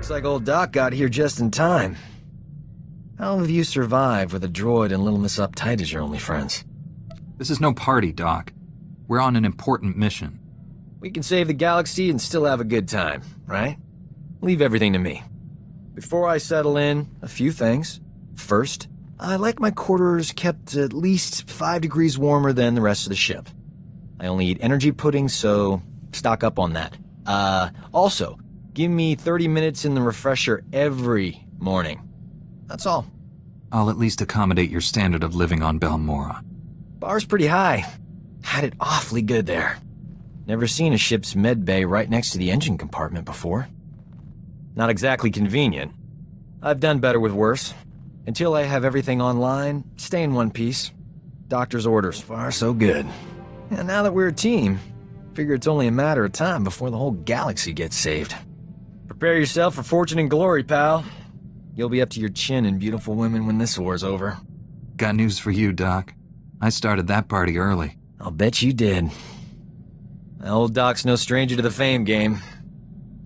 Looks like old Doc got here just in time. How have you survived with a droid and Little Miss Uptight as your only friends? This is no party, Doc. We're on an important mission. We can save the galaxy and still have a good time, right? Leave everything to me. Before I settle in, a few things. First, I like my quarters kept at least 5 degrees warmer than the rest of the ship. I only eat energy pudding, so stock up on that. Also, give me 30 minutes in the refresher every morning. That's all. I'll at least accommodate your standard of living on Balmorra. Bar's pretty high. Had it awfully good there. Never seen a ship's med bay right next to the engine compartment before. Not exactly convenient. I've done better with worse. Until I have everything online, stay in one piece. Doctor's orders, far so good. And now that we're a team, figure it's only a matter of time before the whole galaxy gets saved. Prepare yourself for fortune and glory, pal. You'll be up to your chin in beautiful women when this war's over. Got news for you, Doc. I started that party early. I'll bet you did. Old Doc's no stranger to the fame game.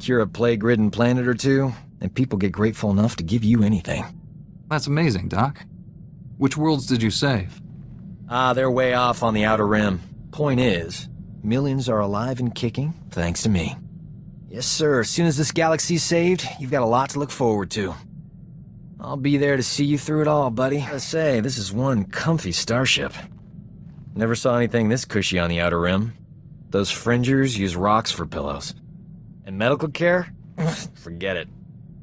Cure a plague-ridden planet or two, and people get grateful enough to give you anything. That's amazing, Doc. Which worlds did you save? They're way off on the Outer Rim. Point is, millions are alive and kicking, thanks to me. Yes, sir. As soon as this galaxy's saved, you've got a lot to look forward to. I'll be there to see you through it all, buddy. I say, this is one comfy starship. Never saw anything this cushy on the Outer Rim. Those fringers use rocks for pillows. And medical care? Forget it.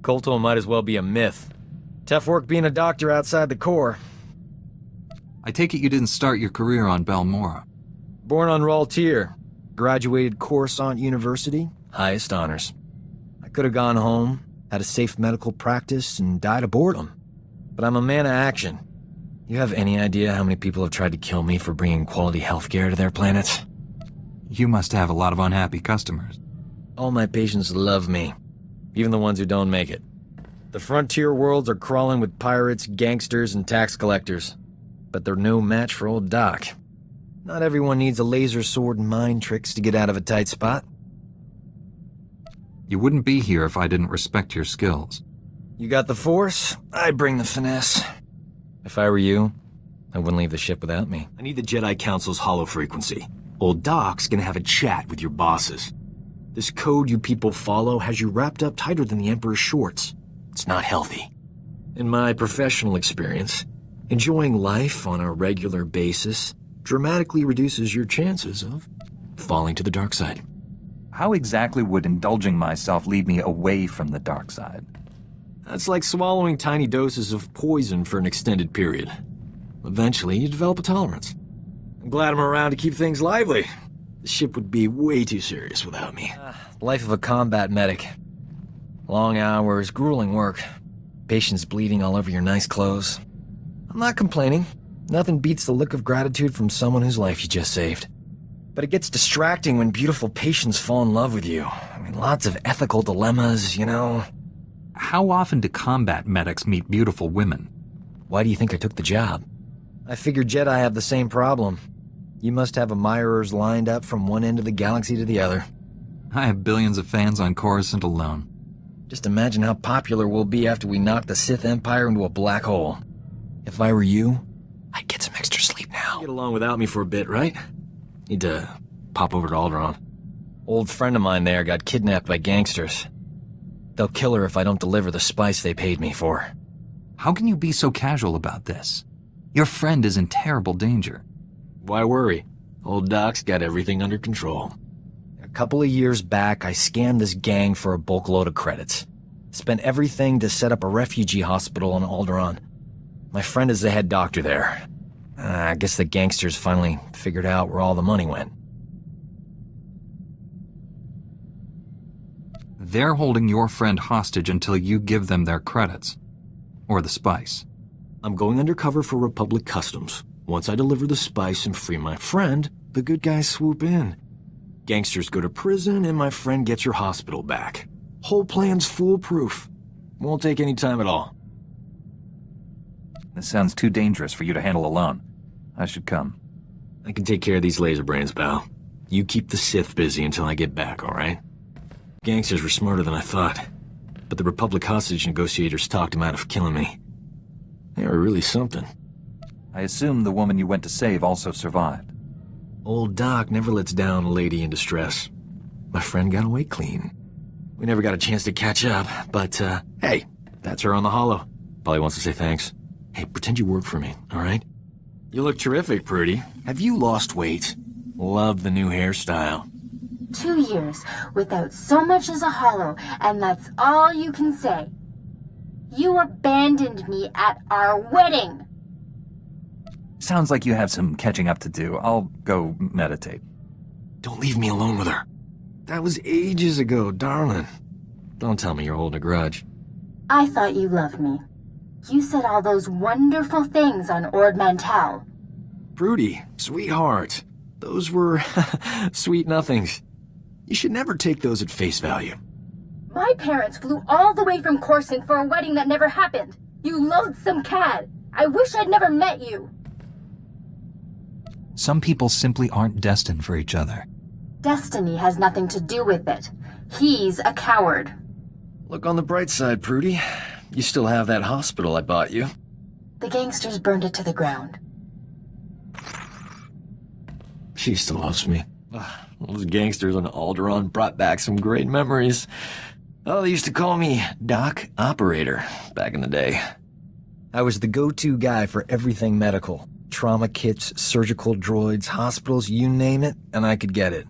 Colto might as well be a myth. Tough work being a doctor outside the Corps. I take it you didn't start your career on Balmorra. Born on Raltier. Graduated Coruscant University. Highest honors. I could have gone home, had a safe medical practice, and died of boredom. But I'm a man of action. You have any idea how many people have tried to kill me for bringing quality healthcare to their planets? You must have a lot of unhappy customers. All my patients love me. Even the ones who don't make it. The frontier worlds are crawling with pirates, gangsters, and tax collectors. But they're no match for old Doc. Not everyone needs a laser sword and mind tricks to get out of a tight spot. You wouldn't be here if I didn't respect your skills. You got the force, I bring the finesse. If I were you, I wouldn't leave the ship without me. I need the Jedi Council's hollow frequency. Old Doc's gonna have a chat with your bosses. This code you people follow has you wrapped up tighter than the Emperor's shorts. It's not healthy. In my professional experience, enjoying life on a regular basis dramatically reduces your chances of falling to the dark side. How exactly would indulging myself lead me away from the dark side? That's like swallowing tiny doses of poison for an extended period. Eventually, you develop a tolerance. I'm glad I'm around to keep things lively. The ship would be way too serious without me. Life of a combat medic. Long hours, grueling work. Patients bleeding all over your nice clothes. I'm not complaining. Nothing beats the look of gratitude from someone whose life you just saved. But it gets distracting when beautiful patients fall in love with you. I mean, lots of ethical dilemmas, you know. How often do combat medics meet beautiful women? Why do you think I took the job? I figured Jedi have the same problem. You must have admirers lined up from one end of the galaxy to the other. I have billions of fans on Coruscant alone. Just imagine how popular we'll be after we knock the Sith Empire into a black hole. If I were you, I'd get some extra sleep now. Get along without me for a bit, right? Need to pop over to Alderaan. Old friend of mine there got kidnapped by gangsters. They'll kill her if I don't deliver the spice they paid me for. How can you be so casual about this? Your friend is in terrible danger. Why worry? Old Doc's got everything under control. A couple of years back, I scammed this gang for a bulk load of credits. Spent everything to set up a refugee hospital on Alderaan. My friend is the head doctor there. I guess the gangsters finally figured out where all the money went. They're holding your friend hostage until you give them their credits. Or the spice. I'm going undercover for Republic Customs. Once I deliver the spice and free my friend, the good guys swoop in. Gangsters go to prison and my friend gets your hospital back. Whole plan's foolproof. Won't take any time at all. This sounds too dangerous for you to handle alone. I should come. I can take care of these laser brains, pal. You keep the Sith busy until I get back, all right? Gangsters were smarter than I thought. but the Republic hostage negotiators talked him out of killing me. They were really something. I assume the woman you went to save also survived. Old Doc never lets down a lady in distress. My friend got away clean. We never got a chance to catch up, but, hey, that's her on the holo. Probably wants to say thanks. Hey, pretend you work for me, alright? You look terrific, Prudy. Have you lost weight? Love the new hairstyle. 2 years without so much as a holo, and that's all you can say. You abandoned me at our wedding. Sounds like you have some catching up to do. I'll go meditate. Don't leave me alone with her. That was ages ago, darling. Don't tell me you're holding a grudge. I thought you loved me. You said all those wonderful things on Ord Mantell. Prudy, sweetheart. Those were sweet nothings. You should never take those at face value. My parents flew all the way from Coruscant for a wedding that never happened. You loathsome cad. I wish I'd never met you. Some people simply aren't destined for each other. Destiny has nothing to do with it. He's a coward. Look on the bright side, Prudy. You still have that hospital I bought you. The gangsters burned it to the ground. She still loves me. Those gangsters on Alderaan brought back some great memories. Oh, they used to call me Doc Operator back in the day. I was the go-to guy for everything medical. Trauma kits, surgical droids, hospitals, you name it, and I could get it.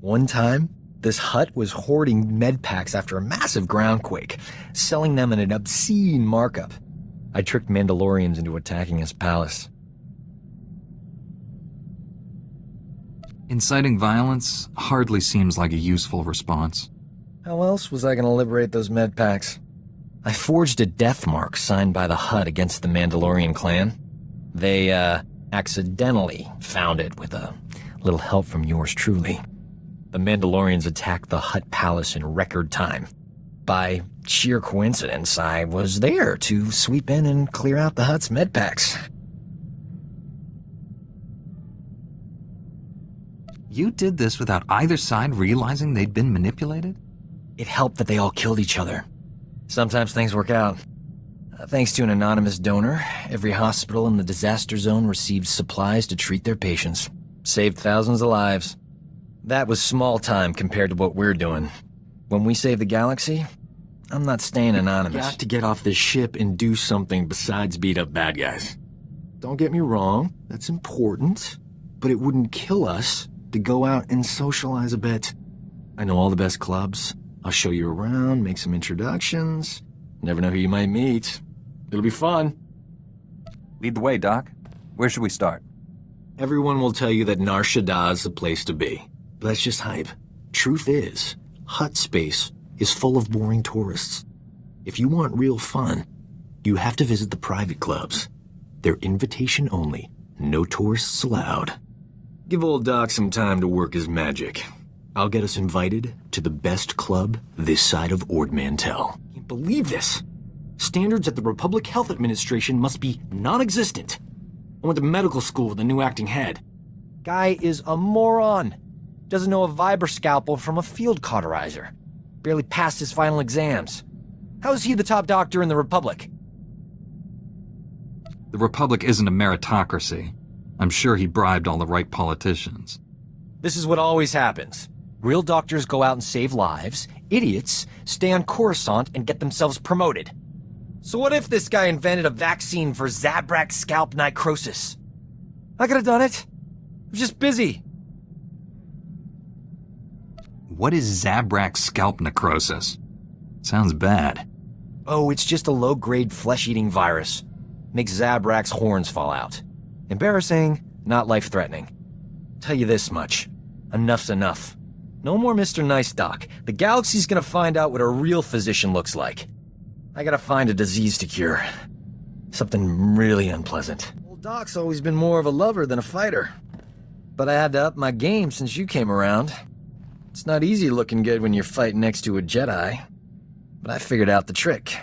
One time, this hut was hoarding med packs after a massive groundquake, selling them at an obscene markup. I tricked Mandalorians into attacking his palace. Inciting violence hardly seems like a useful response. How else was I going to liberate those med packs? I forged a death mark signed by the Hutt against the Mandalorian clan. They, accidentally found it with a little help from yours truly. The Mandalorians attacked the Hutt palace in record time. By sheer coincidence, I was there to sweep in and clear out the Hutt's med packs. You did this without either side realizing they'd been manipulated? It helped that they all killed each other. Sometimes things work out. Thanks to an anonymous donor, every hospital in the disaster zone received supplies to treat their patients. Saved thousands of lives. That was small time compared to what we're doing. When we save the galaxy, I'm not staying anonymous. Got to get off this ship and do something besides beat up bad guys. Don't get me wrong, that's important, but it wouldn't kill us to go out and socialize a bit. I know all the best clubs. I'll show you around, make some introductions. Never know who you might meet. It'll be fun. Lead the way, Doc. Where should we start? Everyone will tell you that Nar Shaddad's the place to be. But that's just hype. Truth is, Hutt space is full of boring tourists. If you want real fun, you have to visit the private clubs. They're invitation only. No tourists allowed. Give old Doc some time to work his magic. I'll get us invited to the best club this side of Ord Mantell. Can't believe this. Standards at the Republic Health Administration must be non-existent. I went to medical school with a new acting head. Guy is a moron. Doesn't know a vibra scalpel from a field cauterizer. Barely passed his final exams. How is he the top doctor in the Republic? The Republic isn't a meritocracy. I'm sure he bribed all the right politicians. This is what always happens. Real doctors go out and save lives. Idiots stay on Coruscant and get themselves promoted. So what if this guy invented a vaccine for Zabrak scalp necrosis? I could have done it. I was just busy. What is Zabrak scalp necrosis? Sounds bad. Oh, it's just a low-grade flesh-eating virus. Makes Zabrak's horns fall out. Embarrassing, not life-threatening. Tell you this much. Enough's enough. No more Mr. Nice Doc. The galaxy's gonna find out what a real physician looks like. I gotta find a disease to cure. Something really unpleasant. Old Doc's always been more of a lover than a fighter. But I had to up my game since you came around. It's not easy looking good when you're fighting next to a Jedi. But I figured out the trick.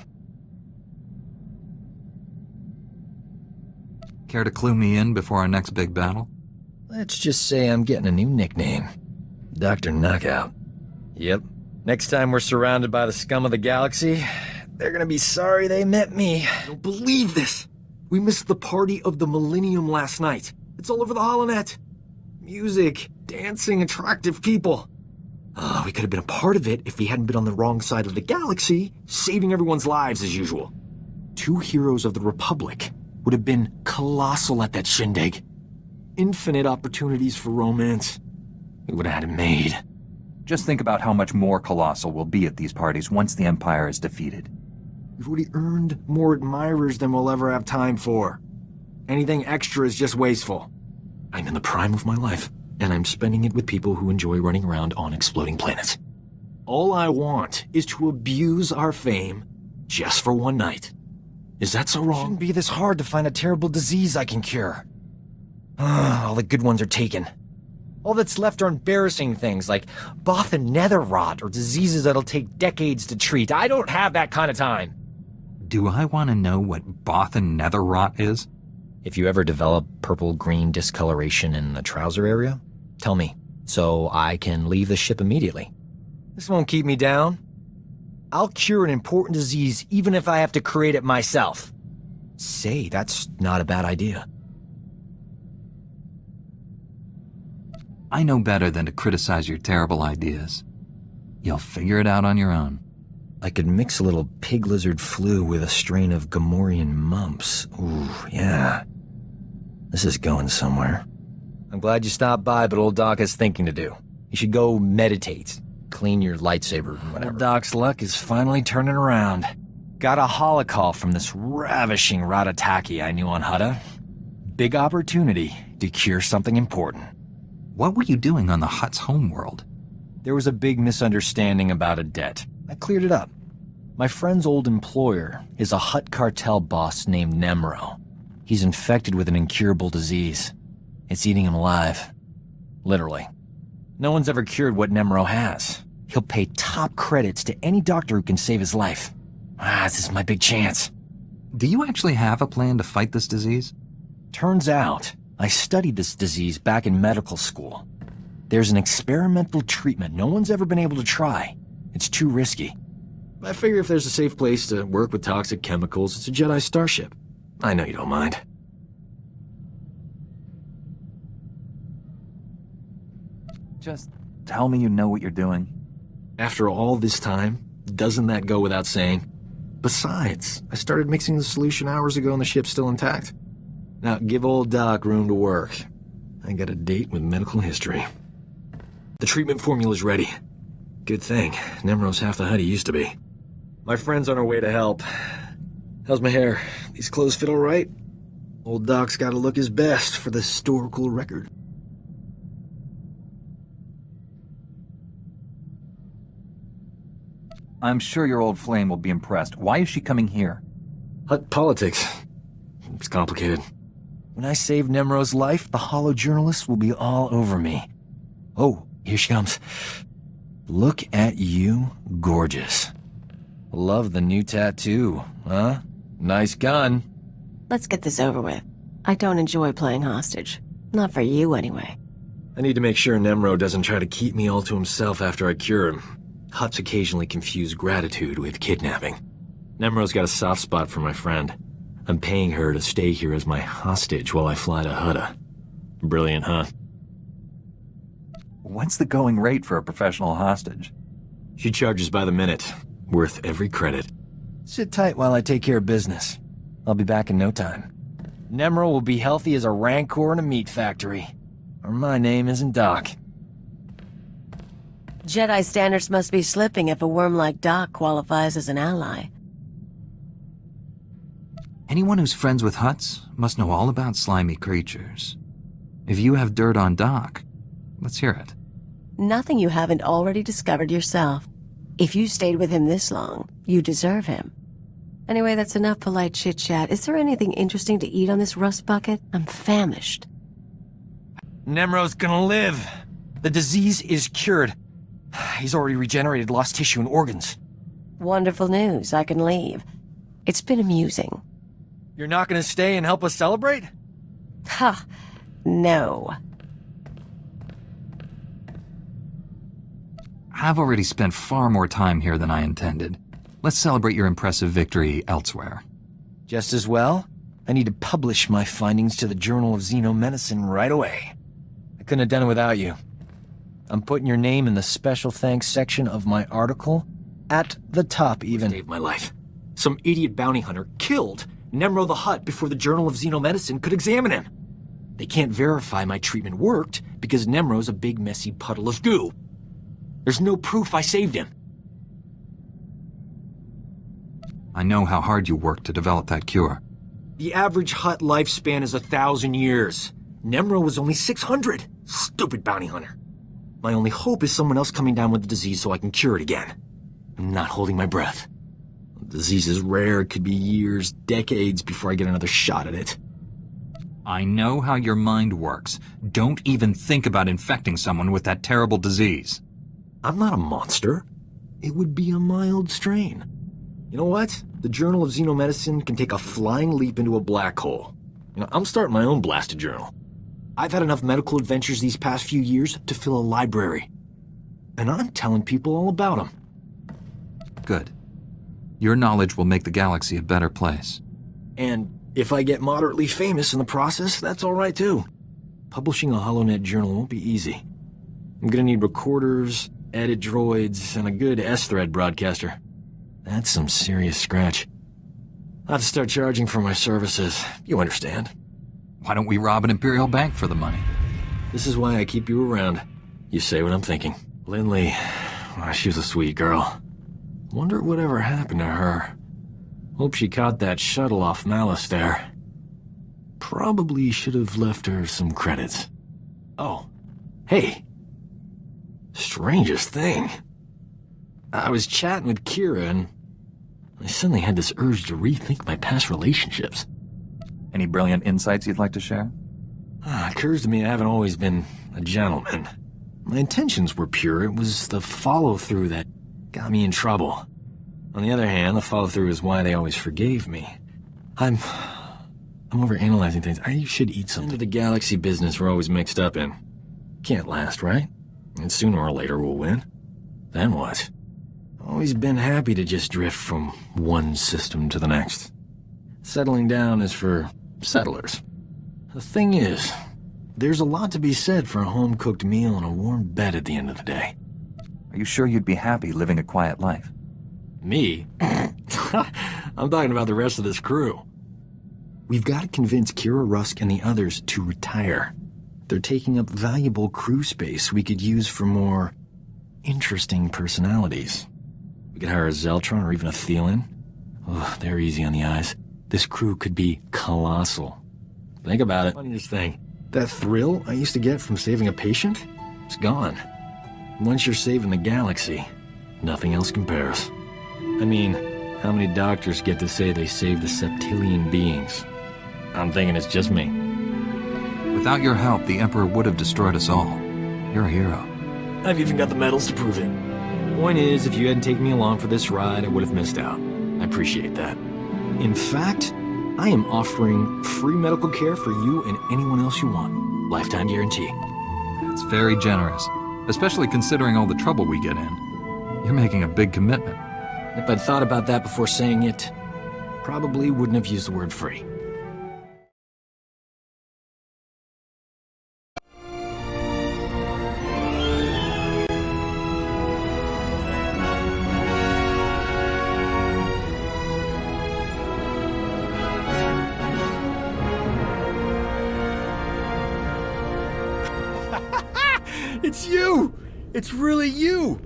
Care to clue me in before our next big battle? Let's just say I'm getting a new nickname. Dr. Knockout. Yep, Next time we're surrounded by the scum of the galaxy, they're gonna be sorry they met me. I don't believe this! We missed the party of the millennium last night. It's all over the holonet. Music, dancing, attractive people. We could have been a part of it if we hadn't been on the wrong side of the galaxy, saving everyone's lives as usual. 2 heroes of the Republic would have been colossal at that shindig. Infinite opportunities for romance. We would have had it made. Just think about how much more colossal we'll be at these parties once the Empire is defeated. We've already earned more admirers than we'll ever have time for. Anything extra is just wasteful. I'm in the prime of my life, and I'm spending it with people who enjoy running around on exploding planets. All I want is to abuse our fame just for one night. Is that so wrong? It shouldn't be this hard to find a terrible disease I can cure. All the good ones are taken. All that's left are embarrassing things like Both and Nether Rot or diseases that'll take decades to treat. I don't have that kind of time. Do I want to know what Both and Nether Rot is? If you ever develop purple-green discoloration in the trouser area, tell me, so I can leave the ship immediately. This won't keep me down. I'll cure an important disease even if I have to create it myself. Say, that's not a bad idea. I know better than to criticize your terrible ideas. You'll figure it out on your own. I could mix a little pig lizard flu with a strain of Gamorrean mumps. Ooh, yeah. This is going somewhere. I'm glad you stopped by, but old Doc has thinking to do. You should go meditate. Clean your lightsaber, whatever. Old Doc's luck is finally turning around. Got a holocall from this ravishing Ratataki I knew on Hutta. Big opportunity to cure something important. What were you doing on the Hutt's homeworld? There was a big misunderstanding about a debt. I cleared it up. My friend's old employer is a Hutt cartel boss named Nemro. He's infected with an incurable disease. It's eating him alive. Literally. No one's ever cured what Nemro has. He'll pay top credits to any doctor who can save his life. This is my big chance. Do you actually have a plan to fight this disease? Turns out, I studied this disease back in medical school. There's an experimental treatment no one's ever been able to try. It's too risky. I figure if there's a safe place to work with toxic chemicals, it's a Jedi starship. I know you don't mind. Just tell me you know what you're doing. After all this time, doesn't that go without saying? Besides, I started mixing the solution hours ago and the ship's still intact. Now, give old Doc room to work. I got a date with medical history. The treatment formula's ready. Good thing. Nemro's half the Hutt he used to be. My friend's on her way to help. How's my hair? These clothes fit all right? Old Doc's gotta look his best for the historical record. I'm sure your old flame will be impressed. Why is she coming here? Hutt politics. It's complicated. When I save Nemro's life, the holo journalists will be all over me. Oh, here she comes. Look at you, gorgeous. Love the new tattoo, huh? Nice gun. Let's get this over with. I don't enjoy playing hostage. Not for you, anyway. I need to make sure Nemro doesn't try to keep me all to himself after I cure him. Hutts occasionally confuse gratitude with kidnapping. Nemro's got a soft spot for my friend. I'm paying her to stay here as my hostage while I fly to Hutta. Brilliant, huh? What's the going rate for a professional hostage? She charges by the minute. Worth every credit. Sit tight while I take care of business. I'll be back in no time. Nemro will be healthy as a rancor in a meat factory. Or my name isn't Doc. Jedi standards must be slipping if a worm like Doc qualifies as an ally. Anyone who's friends with Hutts must know all about slimy creatures. If you have dirt on Doc, let's hear it. Nothing you haven't already discovered yourself. If you stayed with him this long, you deserve him. Anyway, that's enough polite chit-chat. Is there anything interesting to eat on this rust bucket? I'm famished. Nemro's gonna live. The disease is cured. He's already regenerated lost tissue and organs. Wonderful news. I can leave. It's been amusing. You're not gonna stay and help us celebrate? Ha! No. I've already spent far more time here than I intended. Let's celebrate your impressive victory elsewhere. Just as well, I need to publish my findings to the Journal of Xenomedicine right away. I couldn't have done it without you. I'm putting your name in the special thanks section of my article, at the top even. Saved my life. Some idiot bounty hunter killed Nemro the Hutt before the Journal of Xenomedicine could examine him. They can't verify my treatment worked because Nemro's a big messy puddle of goo. There's no proof I saved him. I know how hard you worked to develop that cure. The average Hutt lifespan is 1,000 years. Nemro was only 600. Stupid bounty hunter. My only hope is someone else coming down with the disease so I can cure it again. I'm not holding my breath. The disease is rare. It could be years, decades before I get another shot at it. I know how your mind works. Don't even think about infecting someone with that terrible disease. I'm not a monster. It would be a mild strain. You know what? The Journal of Xenomedicine can take a flying leap into a black hole. I'm starting my own blasted journal. I've had enough medical adventures these past few years to fill a library. And I'm telling people all about them. Good. Your knowledge will make the galaxy a better place. And if I get moderately famous in the process, that's all right too. Publishing a HoloNet journal won't be easy. I'm gonna need recorders, edit droids, and a good S-thread broadcaster. That's some serious scratch. I'll have to start charging for my services. You understand. Why don't we rob an Imperial bank for the money? This is why I keep you around. You say what I'm thinking. Lindley, she was a sweet girl. Wonder whatever happened to her. Hope she caught that shuttle off Malice there. Probably should have left her some credits. Oh, hey. Strangest thing. I was chatting with Kira and I suddenly had this urge to rethink my past relationships. Any brilliant insights you'd like to share? It occurs to me I haven't always been a gentleman. My intentions were pure. It was the follow-through that got me in trouble. On the other hand, the follow-through is why they always forgave me. I'm overanalyzing things. I should eat something. Into the galaxy business we're always mixed up in. Can't last, right? And sooner or later we'll win. Then what? Always been happy to just drift from one system to the next. Settling down is for settlers. The thing is, there's a lot to be said for a home-cooked meal and a warm bed at the end of the day. Are you sure you'd be happy living a quiet life? Me? I'm talking about the rest of this crew. We've got to convince Kira, Rusk, and the others to retire. They're taking up valuable crew space we could use for more interesting personalities. We could hire a Zeltron or even a Thelan. Oh, they're easy on the eyes. This crew could be colossal. Think about it. Funniest thing, that thrill I used to get from saving a patient, it's gone. Once you're saving the galaxy, nothing else compares. I mean, how many doctors get to say they saved a septillion beings? I'm thinking it's just me. Without your help, the Emperor would have destroyed us all. You're a hero. I've even got the medals to prove it. Point is, if you hadn't taken me along for this ride, I would have missed out. I appreciate that. In fact, I am offering free medical care for you and anyone else you want. Lifetime guarantee. It's very generous, especially considering all the trouble we get in. You're making a big commitment. If I'd thought about that before saying it, probably wouldn't have used the word free. It's you! It's really you!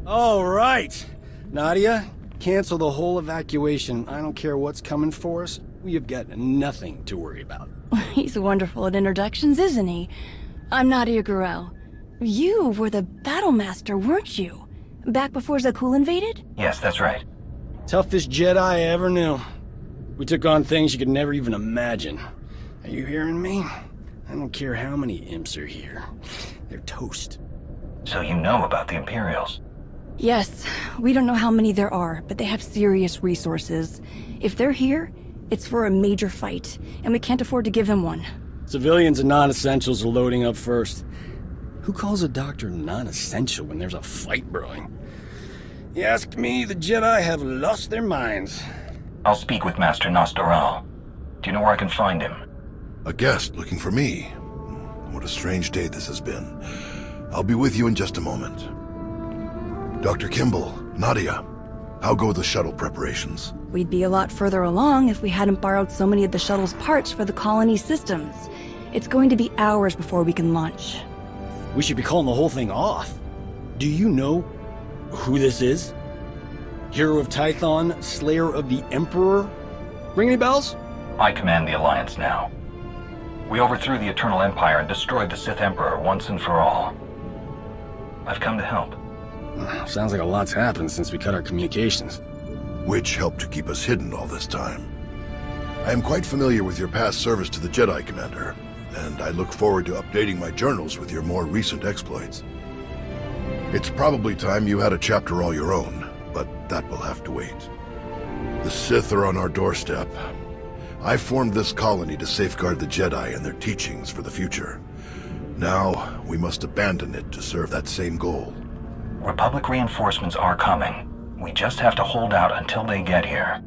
All right. Nadia, cancel the whole evacuation. I don't care what's coming for us. We have got nothing to worry about. He's wonderful at introductions, isn't he? I'm Nadia Gurel. You were the battle master, weren't you? Back before Zakul invaded? Yes, that's right. Toughest Jedi I ever knew. We took on things you could never even imagine. Are you hearing me? I don't care how many imps are here. They're toast. So you know about the Imperials? Yes. We don't know how many there are, but they have serious resources. If they're here, it's for a major fight, and we can't afford to give them one. Civilians and non-essentials are loading up first. Who calls a doctor non-essential when there's a fight brewing? You ask me, the Jedi have lost their minds. I'll speak with Master Nostoral. Do you know where I can find him? A guest looking for me. What a strange day this has been. I'll be with you in just a moment. Dr. Kimble, Nadia, how go the shuttle preparations? We'd be a lot further along if we hadn't borrowed so many of the shuttle's parts for the colony systems. It's going to be hours before we can launch. We should be calling the whole thing off. Do you know who this is? Hero of Tython, Slayer of the Emperor? Ring any bells? I command the Alliance now. We overthrew the Eternal Empire and destroyed the Sith Emperor once and for all. I've come to help. Sounds like a lot's happened since we cut our communications. Which helped to keep us hidden all this time. I am quite familiar with your past service to the Jedi, Commander, and I look forward to updating my journals with your more recent exploits. It's probably time you had a chapter all your own, but that will have to wait. The Sith are on our doorstep. I formed this colony to safeguard the Jedi and their teachings for the future. Now, we must abandon it to serve that same goal. Republic reinforcements are coming. We just have to hold out until they get here.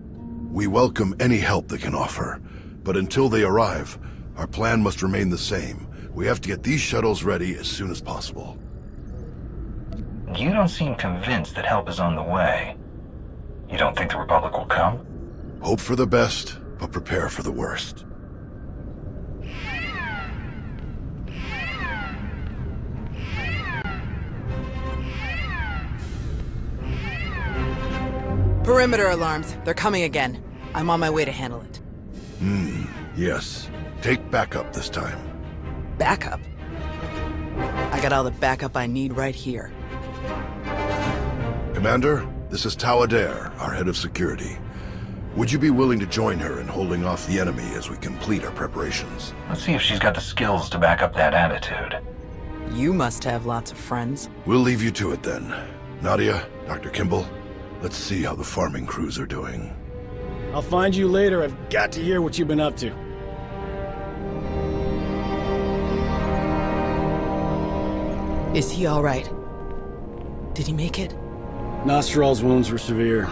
We welcome any help they can offer, but until they arrive, our plan must remain the same. We have to get these shuttles ready as soon as possible. You don't seem convinced that help is on the way. You don't think the Republic will come? Hope for the best, but prepare for the worst. Perimeter alarms. They're coming again. I'm on my way to handle it. Yes. Take backup this time. Backup? I got all the backup I need right here. Commander, this is Tau Adair, our head of security. Would you be willing to join her in holding off the enemy as we complete our preparations? Let's see if she's got the skills to back up that attitude. You must have lots of friends. We'll leave you to it then. Nadia, Dr. Kimble, let's see how the farming crews are doing. I'll find you later. I've got to hear what you've been up to. Is he all right? Did he make it? Nostral's wounds were severe.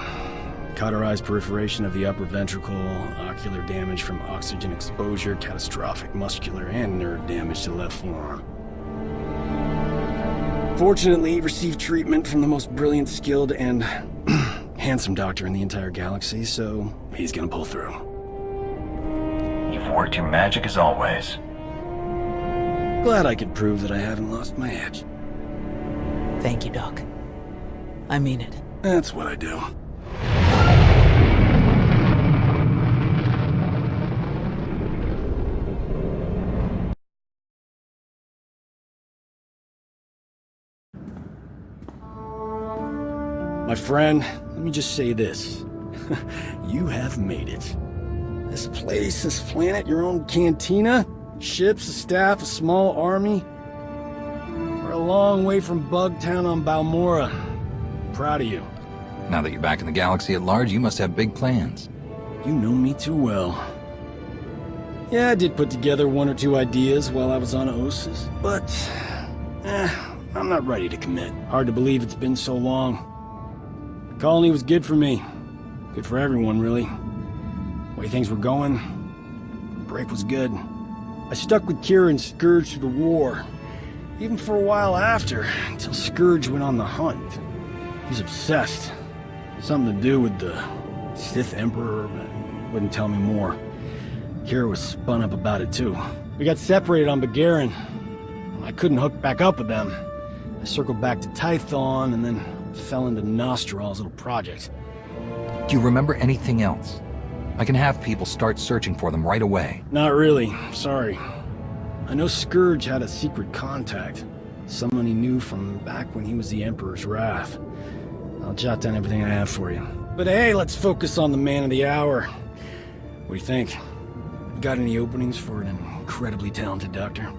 Cauterized perforation of the upper ventricle, ocular damage from oxygen exposure, catastrophic muscular and nerve damage to the left forearm. Fortunately, he received treatment from the most brilliant, skilled, and handsome doctor in the entire galaxy, so he's gonna pull through. You've worked your magic as always. Glad I could prove that I haven't lost my edge. Thank you, Doc. I mean it. That's what I do. My friend, let me just say this. You have made it. This place, this planet, your own cantina, ships, a staff, a small army. We're a long way from Bugtown on Balmorra. Proud of you. Now that you're back in the galaxy at large, you must have big plans. You know me too well. Yeah, I did put together one or two ideas while I was on Ossus, but I'm not ready to commit. Hard to believe it's been so long. The colony was good for me. Good for everyone, really. The way things were going, the break was good. I stuck with Kira and Scourge through the war, even for a while after, until Scourge went on the hunt. He was obsessed. Something to do with the Sith Emperor, but wouldn't tell me more. Kira was spun up about it too. We got separated on Begarin. I couldn't hook back up with them. I circled back to Tython and then fell into Nostral's little project. Do you remember anything else? I can have people start searching for them right away. Not really, sorry. I know Scourge had a secret contact. Someone he knew from back when he was the Emperor's Wrath. I'll jot down everything I have for you. But hey, let's focus on the man of the hour. What do you think? Got any openings for an incredibly talented doctor?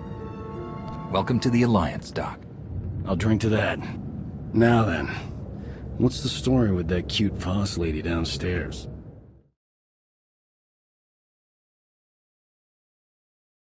Welcome to the Alliance, Doc. I'll drink to that. Now then, what's the story with that cute Voss lady downstairs?